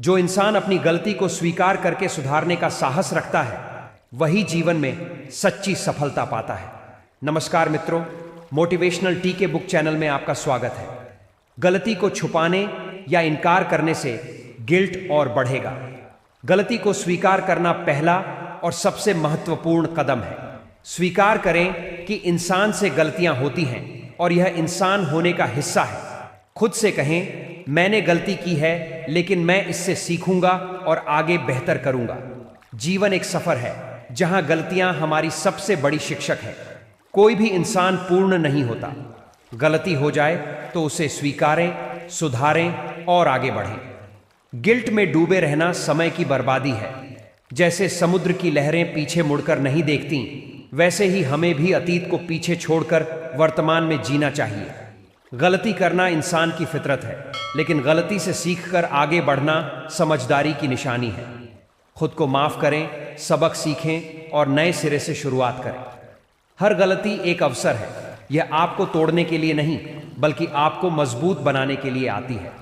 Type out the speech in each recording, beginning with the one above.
जो इंसान अपनी गलती को स्वीकार करके सुधारने का साहस रखता है वही जीवन में सच्ची सफलता पाता है। नमस्कार मित्रों, मोटिवेशनल टीके बुक चैनल में आपका स्वागत है। गलती को छुपाने या इनकार करने से गिल्ट और बढ़ेगा। गलती को स्वीकार करना पहला और सबसे महत्वपूर्ण कदम है। स्वीकार करें कि इंसान से गलतियां होती हैं और यह इंसान होने का हिस्सा है। खुद से कहें, मैंने गलती की है लेकिन मैं इससे सीखूंगा और आगे बेहतर करूंगा। जीवन एक सफर है जहां गलतियां हमारी सबसे बड़ी शिक्षक है। कोई भी इंसान पूर्ण नहीं होता। गलती हो जाए तो उसे स्वीकारें, सुधारें और आगे बढ़ें। गिल्ट में डूबे रहना समय की बर्बादी है। जैसे समुद्र की लहरें पीछे मुड़कर नहीं देखती, वैसे ही हमें भी अतीत को पीछे छोड़कर वर्तमान में जीना चाहिए। गलती करना इंसान की फितरत है, लेकिन गलती से सीखकर आगे बढ़ना समझदारी की निशानी है। खुद को माफ करें, सबक सीखें और नए सिरे से शुरुआत करें। हर गलती एक अवसर है। यह आपको तोड़ने के लिए नहीं, बल्कि आपको मजबूत बनाने के लिए आती है।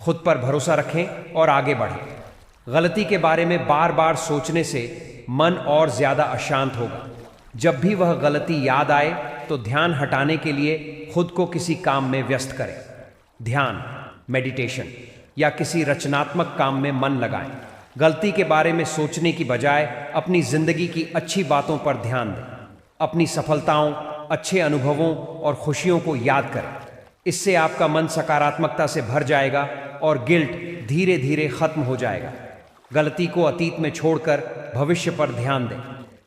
खुद पर भरोसा रखें और आगे बढ़ें। गलती के बारे में बार बार सोचने से मन और ज्यादा अशांत होगा। जब भी वह गलती याद आए तो ध्यान हटाने के लिए खुद को किसी काम में व्यस्त करें। ध्यान, मेडिटेशन या किसी रचनात्मक काम में मन लगाएं। गलती के बारे में सोचने की बजाय अपनी जिंदगी की अच्छी बातों पर ध्यान दें। अपनी सफलताओं, अच्छे अनुभवों और खुशियों को याद करें। इससे आपका मन सकारात्मकता से भर जाएगा और गिल्ट धीरे धीरे खत्म हो जाएगा। गलती को अतीत में छोड़कर भविष्य पर ध्यान दें।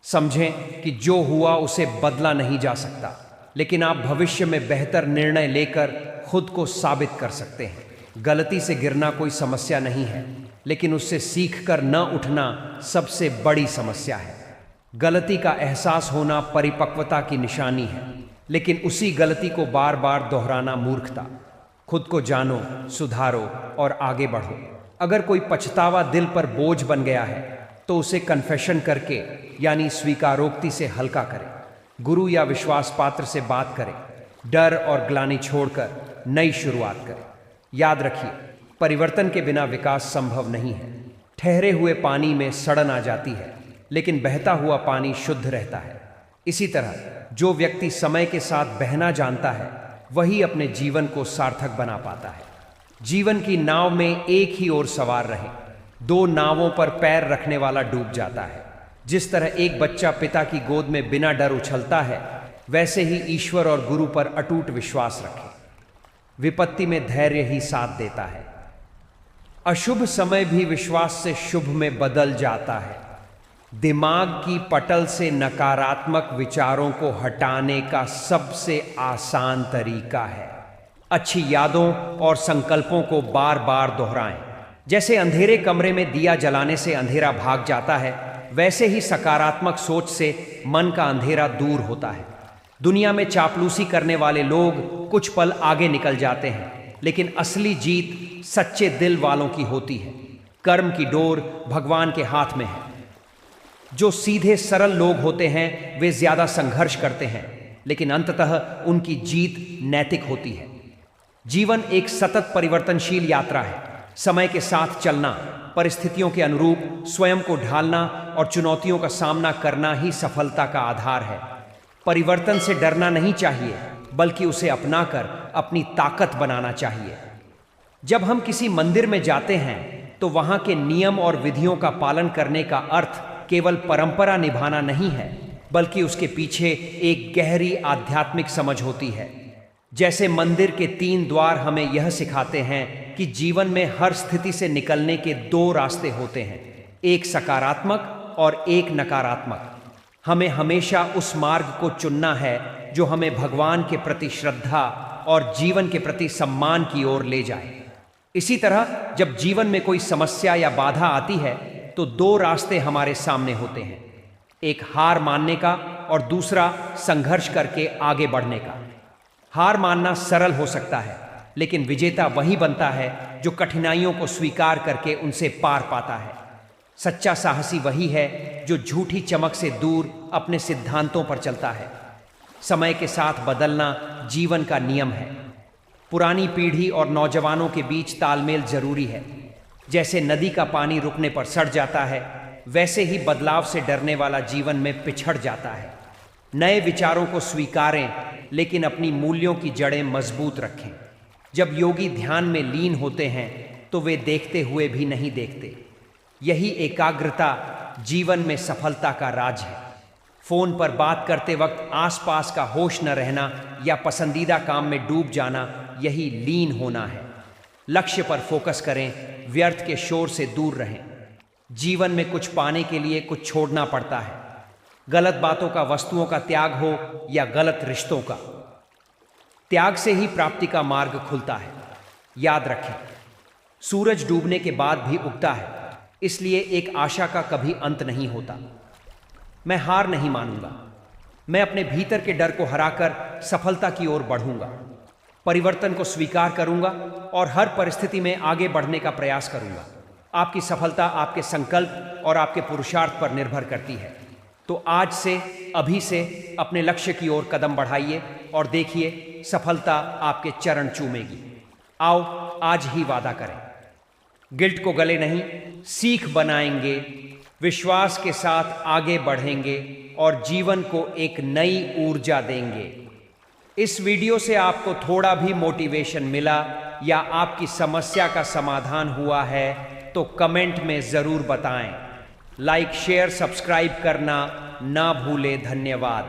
समझें कि जो हुआ उसे बदला नहीं जा सकता, लेकिन आप भविष्य में बेहतर निर्णय लेकर खुद को साबित कर सकते हैं। गलती से गिरना कोई समस्या नहीं है, लेकिन उससे सीखकर न उठना सबसे बड़ी समस्या है। गलती का एहसास होना परिपक्वता की निशानी है, लेकिन उसी गलती को बार बार दोहराना मूर्खता। खुद को जानो, सुधारो और आगे बढ़ो। अगर कोई पछतावा दिल पर बोझ बन गया है तो उसे कन्फेशन करके यानी स्वीकारोक्ति से हल्का करें। गुरु या विश्वास पात्र से बात करें। डर और ग्लानि छोड़कर नई शुरुआत करें। याद रखिए, परिवर्तन के बिना विकास संभव नहीं है। ठहरे हुए पानी में सड़न आ जाती है, लेकिन बहता हुआ पानी शुद्ध रहता है। इसी तरह जो व्यक्ति समय के साथ बहना जानता है वही अपने जीवन को सार्थक बना पाता है। जीवन की नाव में एक ही ओर सवार रहे। दो नावों पर पैर रखने वाला डूब जाता है। जिस तरह एक बच्चा पिता की गोद में बिना डर उछलता है, वैसे ही ईश्वर और गुरु पर अटूट विश्वास रखें। विपत्ति में धैर्य ही साथ देता है। अशुभ समय भी विश्वास से शुभ में बदल जाता है। दिमाग की पटल से नकारात्मक विचारों को हटाने का सबसे आसान तरीका है अच्छी यादों और संकल्पों को बार बार दोहराएं। जैसे अंधेरे कमरे में दिया जलाने से अंधेरा भाग जाता है, वैसे ही सकारात्मक सोच से मन का अंधेरा दूर होता है। दुनिया में चापलूसी करने वाले लोग कुछ पल आगे निकल जाते हैं, लेकिन असली जीत सच्चे दिल वालों की होती है। कर्म की डोर भगवान के हाथ में है। जो सीधे सरल लोग होते हैं वे ज्यादा संघर्ष करते हैं, लेकिन अंततः उनकी जीत नैतिक होती है। जीवन एक सतत परिवर्तनशील यात्रा है। समय के साथ चलना, परिस्थितियों के अनुरूप स्वयं को ढालना और चुनौतियों का सामना करना ही सफलता का आधार है। परिवर्तन से डरना नहीं चाहिए, बल्कि उसे अपनाकर अपनी ताकत बनाना चाहिए। जब हम किसी मंदिर में जाते हैं तो वहां के नियम और विधियों का पालन करने का अर्थ केवल परंपरा निभाना नहीं है, बल्कि उसके पीछे एक गहरी आध्यात्मिक समझ होती है। जैसे मंदिर के 3 द्वार हमें यह सिखाते हैं कि जीवन में हर स्थिति से निकलने के 2 रास्ते होते हैं, एक सकारात्मक और एक नकारात्मक। हमें हमेशा उस मार्ग को चुनना है जो हमें भगवान के प्रति श्रद्धा और जीवन के प्रति सम्मान की ओर ले जाए। इसी तरह जब जीवन में कोई समस्या या बाधा आती है तो 2 रास्ते हमारे सामने होते हैं, एक हार मानने का और दूसरा संघर्ष करके आगे बढ़ने का। हार मानना सरल हो सकता है, लेकिन विजेता वही बनता है जो कठिनाइयों को स्वीकार करके उनसे पार पाता है। सच्चा साहसी वही है जो झूठी चमक से दूर अपने सिद्धांतों पर चलता है। समय के साथ बदलना जीवन का नियम है। पुरानी पीढ़ी और नौजवानों के बीच तालमेल जरूरी है। जैसे नदी का पानी रुकने पर सड़ जाता है, वैसे ही बदलाव से डरने वाला जीवन में पिछड़ जाता है। नए विचारों को स्वीकारें, लेकिन अपनी मूल्यों की जड़ें मजबूत रखें। जब योगी ध्यान में लीन होते हैं तो वे देखते हुए भी नहीं देखते। यही एकाग्रता जीवन में सफलता का राज है। फोन पर बात करते वक्त आसपास का होश न रहना या पसंदीदा काम में डूब जाना, यही लीन होना है। लक्ष्य पर फोकस करें, व्यर्थ के शोर से दूर रहें। जीवन में कुछ पाने के लिए कुछ छोड़ना पड़ता है। गलत बातों का, वस्तुओं का त्याग हो या गलत रिश्तों का, त्याग से ही प्राप्ति का मार्ग खुलता है। याद रखें, सूरज डूबने के बाद भी उगता है, इसलिए एक आशा का कभी अंत नहीं होता। मैं हार नहीं मानूंगा। मैं अपने भीतर के डर को हराकर सफलता की ओर बढ़ूंगा। परिवर्तन को स्वीकार करूंगा और हर परिस्थिति में आगे बढ़ने का प्रयास करूंगा। आपकी सफलता आपके संकल्प और आपके पुरुषार्थ पर निर्भर करती है। तो आज से, अभी से अपने लक्ष्य की ओर कदम बढ़ाइए और देखिए सफलता आपके चरण चूमेगी। आओ आज ही वादा करें, गिल्ट को गले नहीं, सीख बनाएंगे, विश्वास के साथ आगे बढ़ेंगे और जीवन को एक नई ऊर्जा देंगे। इस वीडियो से आपको थोड़ा भी मोटिवेशन मिला या आपकी समस्या का समाधान हुआ है तो कमेंट में ज़रूर बताएं। लाइक, शेयर, सब्सक्राइब करना ना भूलें। धन्यवाद।